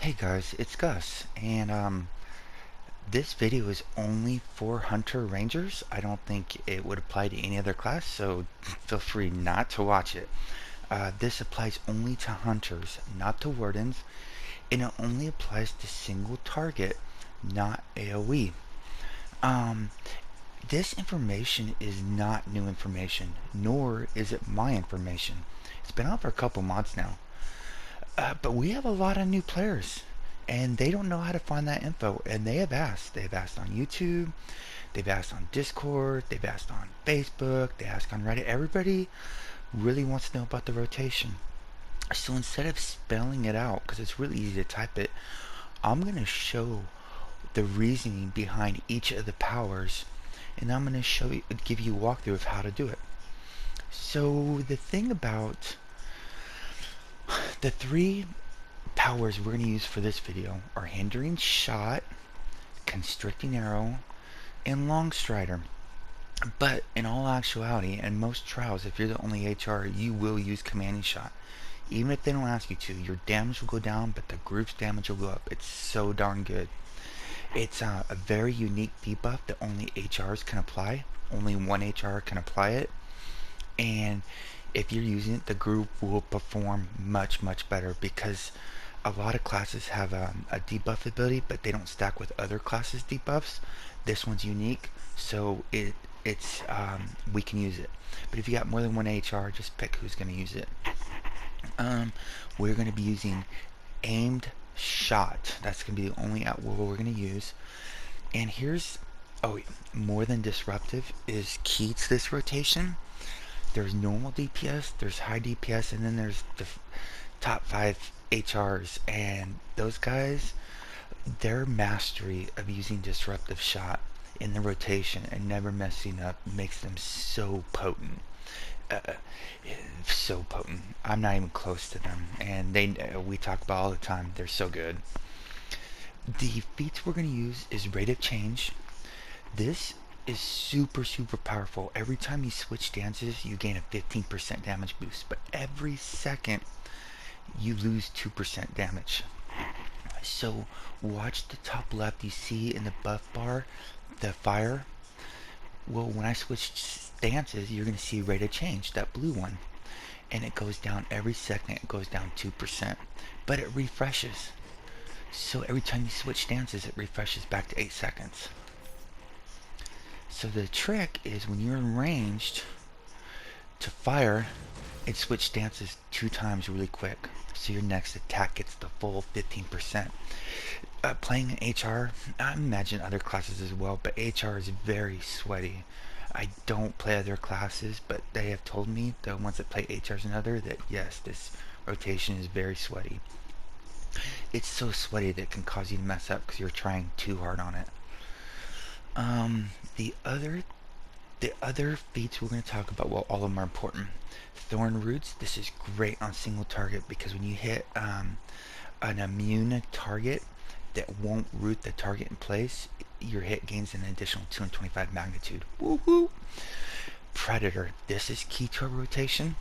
Hey guys, it's Gus, and this video is only for Hunter Rangers. I don't think it would apply to any other class, so feel free not to watch it. This applies only to Hunters, not to Wardens, and it only applies to single target, not AOE. Um, this information is not new information, nor is it my information. It's been out for a couple months now. But we have a lot of new players, and they don't know how to find that info. And they have asked. They've asked on YouTube. They've asked on Discord. They've asked on Facebook. They ask on Reddit. Everybody really wants to know about the rotation. So instead of spelling it out, because it's really easy to type it, I'm going to show the reasoning behind each of the powers, and I'm going to give you a walkthrough of how to do it. So the thing about the three powers we're going to use for this video are Hindering Shot, Constricting Arrow, and Long Strider. But in all actuality, and most trials, if you're the only HR, you will use Commanding Shot. Even if they don't ask you to, your damage will go down, but the group's damage will go up. It's so darn good. It's a very unique debuff that only HRs can apply. Only one HR can apply it. And if you're using it, the group will perform much, much better because a lot of classes have a debuff ability, but they don't stack with other classes' debuffs. This one's unique, so it's we can use it. But if you got more than one HR, just pick who's going to use it. We're going to be using Aimed Shot. That's going to be the only outward we're going to use. And here's More Than Disruptive is key to this rotation. There's normal DPS, there's high DPS, and then there's the top 5 HRs, and those guys, their mastery of using Disruptive Shot in the rotation and never messing up makes them so potent. Uh, so potent. I'm not even close to them, and we talk about all the time. They're so good. The feats we're going to use is Rate of Change. This is super powerful. Every time you switch stances, you gain a 15% damage boost, but every second you lose 2% damage. So watch the top left. You see in the buff bar the fire. Well, when I switch stances, you're going to see Rate of Change, that blue one, and it goes down every second. It goes down 2%, but it refreshes. So every time you switch stances, it refreshes back to 8 seconds. So the trick is when you're ranged to fire, it switch stances 2 times really quick. So your next attack gets the full 15%. Playing an HR, I imagine other classes as well, but HR is very sweaty. I don't play other classes, but they have told me, the ones that play HRs and other, that yes, this rotation is very sweaty. It's so sweaty that it can cause you to mess up because you're trying too hard on it. The other feats we're going to talk about, well, all of them are important. Thorn Roots, this is great on single target because when you hit an immune target that won't root the target in place, your hit gains an additional 225 magnitude. Woohoo! Predator, this is key to a rotation.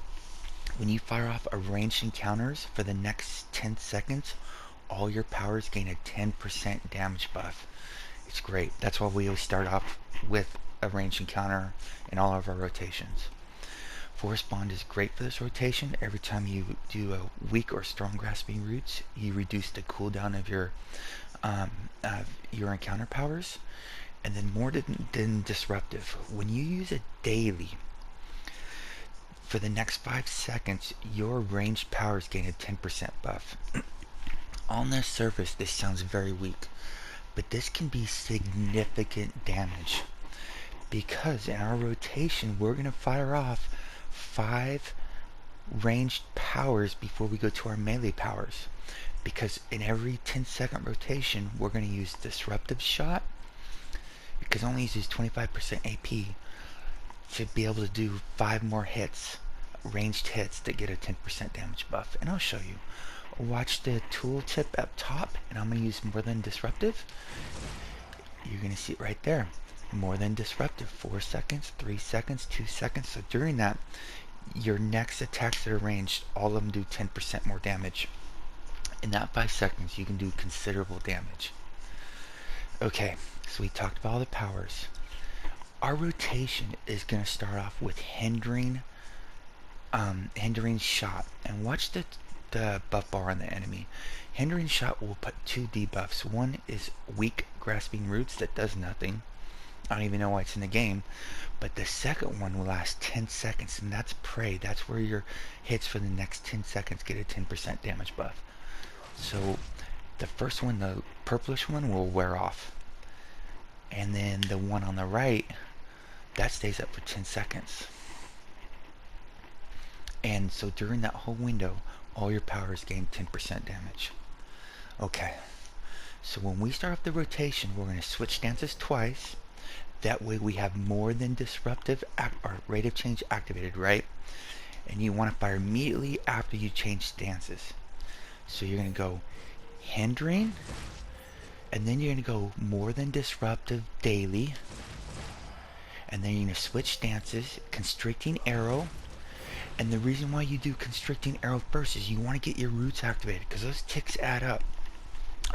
When you fire off a ranged encounters for the next 10 seconds, all your powers gain a 10% damage buff. It's great. That's why we always start off with a ranged encounter in all of our rotations. Force Bond is great for this rotation. Every time you do a weak or strong grasping roots, you reduce the cooldown of your encounter powers. And then More Than Disruptive. When you use it daily, for the next 5 seconds, your ranged powers gain a 10% buff. On the surface, this sounds very weak, but this can be significant damage because in our rotation we're going to fire off 5 ranged powers before we go to our melee powers, because in every 10-second rotation we're going to use Disruptive Shot because it only uses 25% AP to be able to do 5 more hits, ranged hits, that get a 10% damage buff. And I'll show you. Watch the tooltip up top, and I'm going to use More Than Disruptive. You're going to see it right there. More Than Disruptive. 4 seconds, 3 seconds, 2 seconds. So during that, your next attacks that are ranged, all of them do 10% more damage. In that 5 seconds, you can do considerable damage. Okay, so we talked about all the powers. Our rotation is going to start off with hindering shot. And watch the buff bar on the enemy. Hindering shot will put 2 debuffs. One is weak grasping roots that does nothing. I don't even know why it's in the game. But the second one will last 10 seconds, and that's prey. That's where your hits for the next 10 seconds get a 10% damage buff. So the first one, the purplish one, will wear off. And then the one on the right, that stays up for 10 seconds. And so during that whole window, all your powers gain 10% damage. Okay, so when we start off the rotation, we're going to switch stances twice. That way we have more than disruptive or rate of change activated, right? And you want to fire immediately after you change stances. So you're going to go hindering, and then you're going to go more than disruptive daily, and then you're going to switch stances, constricting arrow. And the reason why you do constricting arrow first is you want to get your roots activated, because those ticks add up.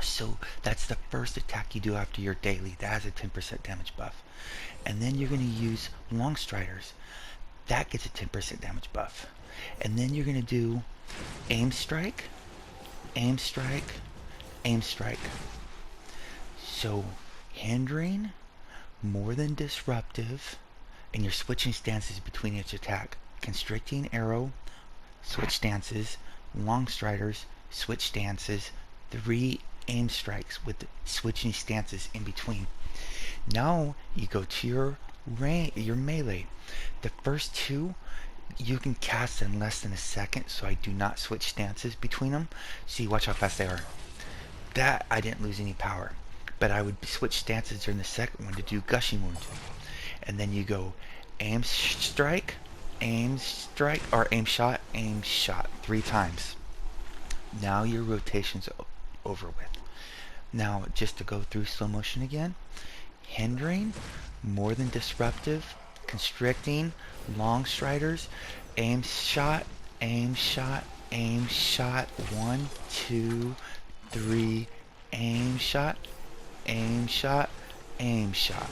So that's the first attack you do after your daily. That has a 10% damage buff. And then you're going to use long striders. That gets a 10% damage buff. And then you're going to do aim strike, aim strike, aim strike. So hindering, more than disruptive, and you're switching stances between each attack. Constricting arrow, switch stances. Long striders, switch stances. 3 aim strikes with switching stances in between. Now you go to your melee. The first 2 you can cast in less than a second, so I do not switch stances between them. See, watch how fast they are. That I didn't lose any power, but I would switch stances during the second one to do gushing wound. And then you go aim strike, or aim shot 3 times. Now your rotation's over with. Now, just to go through slow motion again: hindering, more than disruptive, constricting, long striders, aim shot, aim shot, aim shot, 1, 2, 3, aim shot, aim shot, aim shot.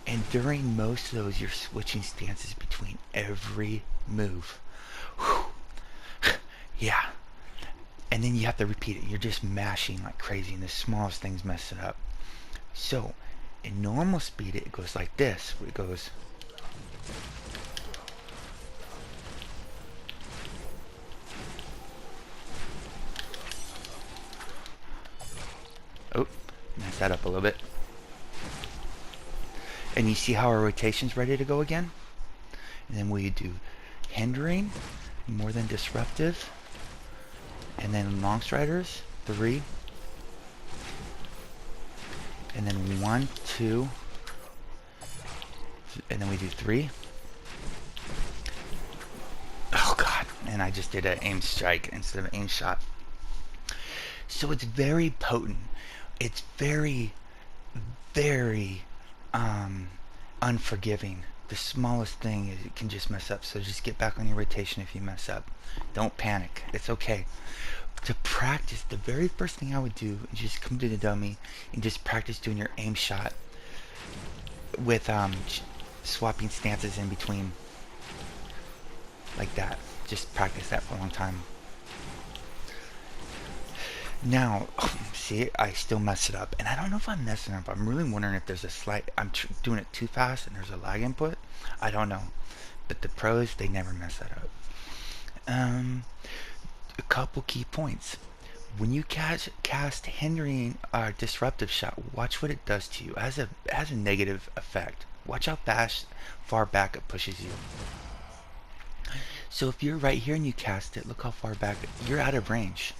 And during most of those, you're switching stances between every move. Whew. Yeah. And then you have to repeat it. You're just mashing like crazy, and the smallest things mess it up. So in normal speed, it goes like this. It goes oh, mess that up a little bit. And you see how our rotation's ready to go again? And then we do hindering, more than disruptive, and then long striders, 3, and then 1, 2, and then we do 3. Oh god, and I just did an aim strike instead of aim shot. So it's very potent. It's very, very unforgiving. The smallest thing is it can just mess up. So just get back on your rotation if you mess up. Don't panic. It's okay. To practice, the very first thing I would do is just come to the dummy and just practice doing your aim shot with swapping stances in between, like that. Just practice that for a long time. Now, see, I still mess it up, and I don't know if I'm messing up. I'm really wondering if there's a slight, I'm doing it too fast and there's a lag input. I don't know, but the pros, they never mess that up. A couple key points. When you cast hindering disruptive shot, watch what it does to you. It has a negative effect. Watch how far back it pushes you. So if you're right here and you cast it, look how far back you're out of range.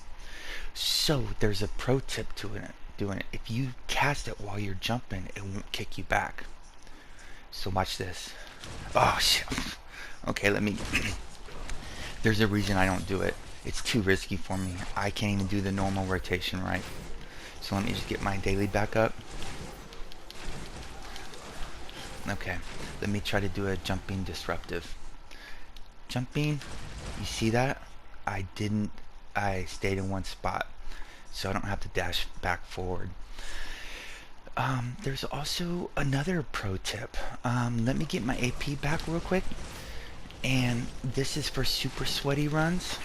So there's a pro tip to it, doing it. If you cast it while you're jumping, it won't kick you back. So watch this. Oh shit. Okay, let me. There's a reason I don't do it. It's too risky for me. I can't even do the normal rotation right. So let me just get my daily back up. Okay, let me try to do a jumping disruptive. Jumping, you see that? I stayed in one spot. so I don't have to dash back forward. There's also another pro tip. Let me get my AP back real quick. And this is for super sweaty runs.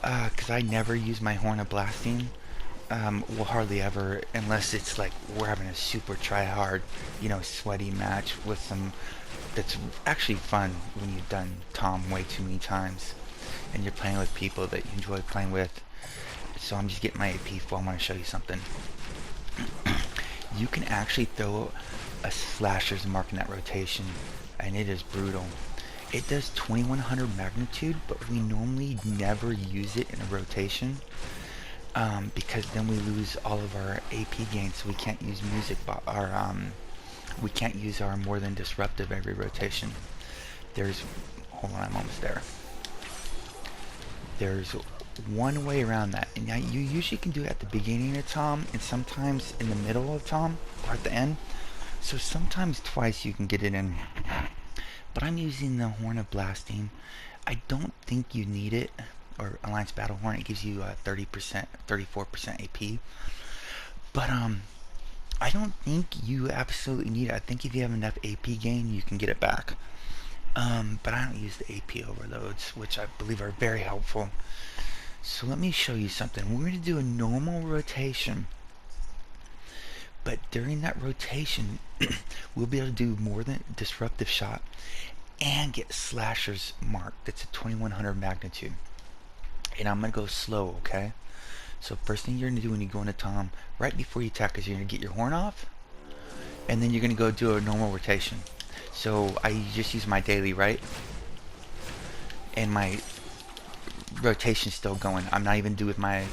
Because I never use my Horn of Blasting. Well, hardly ever, unless it's like we're having a super try hard, sweaty match with some that's actually fun when you've done Tom way too many times and you're playing with people that you enjoy playing with. So I'm just getting my AP full. I want to show you something. You can actually throw a slasher's mark in that rotation, and it is brutal. It does 2100 magnitude, but we normally never use it in a rotation because then we lose all of our AP gains. So we can't use we can't use our more than disruptive every rotation. Hold on, I'm almost there. There's one way around that, and now you usually can do it at the beginning of Tom and sometimes in the middle of Tom or at the end. So sometimes twice you can get it in. But I'm using the Horn of Blasting. I don't think you need it, or Alliance Battle Horn. It gives you 30%, 34% AP. But I don't think you absolutely need it. I think if you have enough AP gain, you can get it back. But I don't use the AP overloads, which I believe are very helpful. So let me show you something. We're going to do a normal rotation. But during that rotation, we'll be able to do more than disruptive shot and get slasher's mark. That's a 2100 magnitude. And I'm going to go slow, okay? So first thing you're going to do when you go into Tom, right before you attack, is you're going to get your horn off. And then you're going to go do a normal rotation. So I just use my daily, right? And my rotation's still going. I'm not even due with my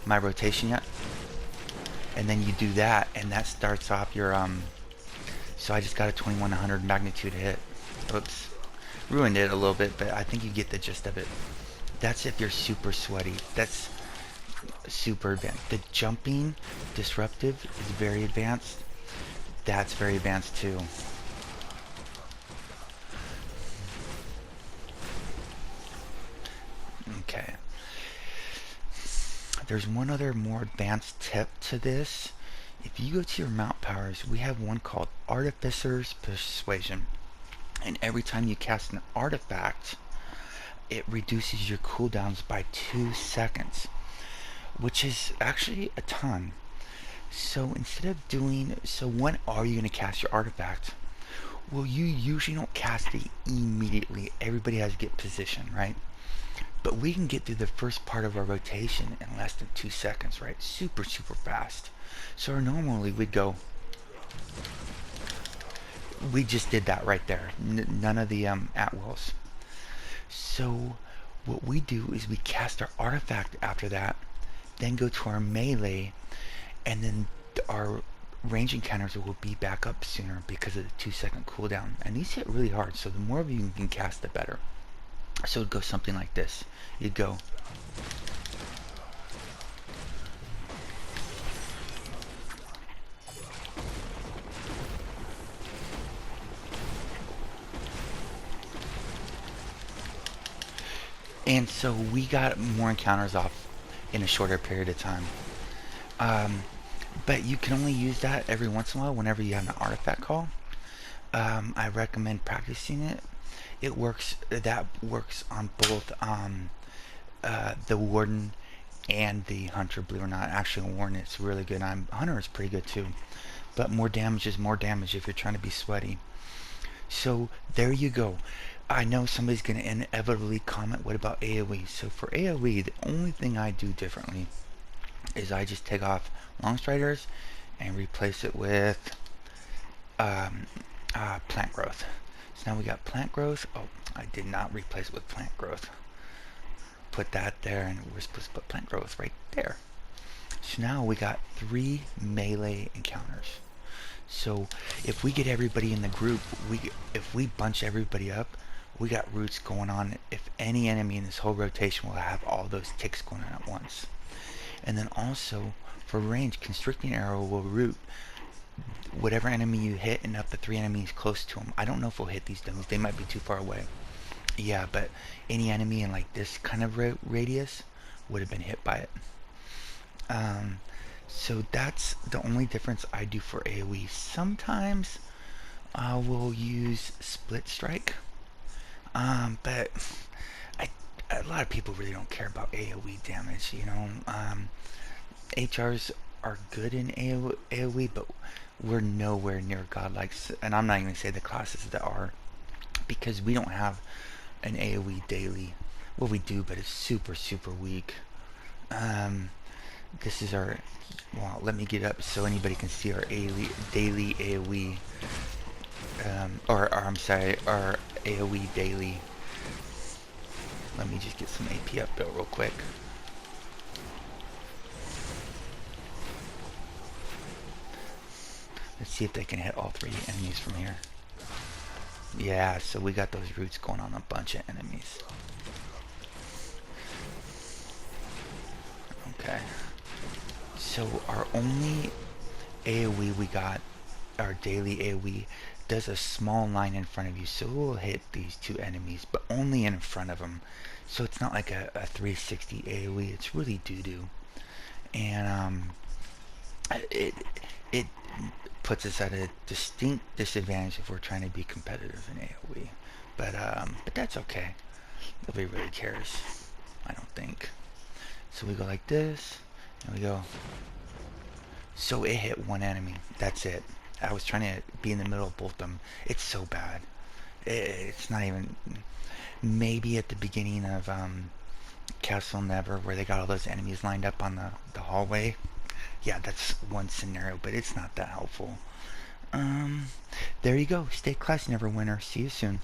rotation yet. And then you do that, and that starts off your so I just got a 2100 magnitude hit. Oops, ruined it a little bit, but I think you get the gist of it. That's if you're super sweaty. That's super advanced. The jumping disruptive is very advanced. That's very advanced too. Okay. There's one other more advanced tip to this. If you go to your mount powers, we have one called Artificer's Persuasion. And every time you cast an artifact, it reduces your cooldowns by 2 seconds, which is actually a ton. So instead of when are you going to cast your artifact? Well, you usually don't cast it immediately. Everybody has to get position, right? But we can get through the first part of our rotation in less than 2 seconds, right? Super, super fast. So normally we'd go... We just did that right there. None of the at-wills. So what we do is we cast our artifact after that, then go to our melee, and then our range encounters will be back up sooner because of the 2 second cooldown. And these hit really hard, so the more of you can cast, the better. So it'd go something like this. You'd go. And so we got more encounters off in a shorter period of time. But you can only use that every once in a while whenever you have an artifact call. I recommend practicing it. That works on both the Warden and the Hunter, believe it or not. Actually, Warden is really good. Hunter is pretty good too. But more damage is more damage if you're trying to be sweaty. So there you go. I know somebody's going to inevitably comment, what about AOE? So for AOE, the only thing I do differently is I just take off Longstriders and replace it with plant growth. So now we got plant growth. Oh, I did not replace it with plant growth. Put that there, and we're supposed to put plant growth right there. So now we got 3 melee encounters. So if we get everybody in the group, if we bunch everybody up, we got roots going on. If any enemy in this whole rotation will have all those ticks going on at once. And then also for range, constricting arrow will root whatever enemy you hit and up to 3 enemies close to them. I don't know if we'll hit these things. They might be too far away. Yeah, but any enemy in like this kind of radius would have been hit by it. Um, so that's the only difference I do for AoE. Sometimes I will use Split Strike, but I, a lot of people really don't care about AoE damage, you know. HRs are good in AoE, but we're nowhere near godlike. And I'm not even going to say the classes that are, because we don't have an AoE daily. Well, we do, but it's super, super weak. Um, this is our, well, let me get up so anybody can see our daily AoE, or I'm sorry, our AoE daily. Let me just get some AP up real quick. Let's see if they can hit all three enemies from here. Yeah, so we got those roots going on a bunch of enemies. Okay. So our only AoE we got, our daily AoE, does a small line in front of you. So we'll hit these two enemies, but only in front of them. So it's not like a 360 AoE. It's really doo-doo. And it it puts us at a distinct disadvantage if we're trying to be competitive in AoE. But that's okay. Nobody really cares. I don't think. So we go like this, and we go. So it hit one enemy. That's it. I was trying to be in the middle of both of them. It's so bad. It's not even. Maybe at the beginning of Castle Never, where they got all those enemies lined up on the hallway. Yeah, that's one scenario, but it's not that helpful. Um, there you go. Stay classy, Neverwinter. See you soon.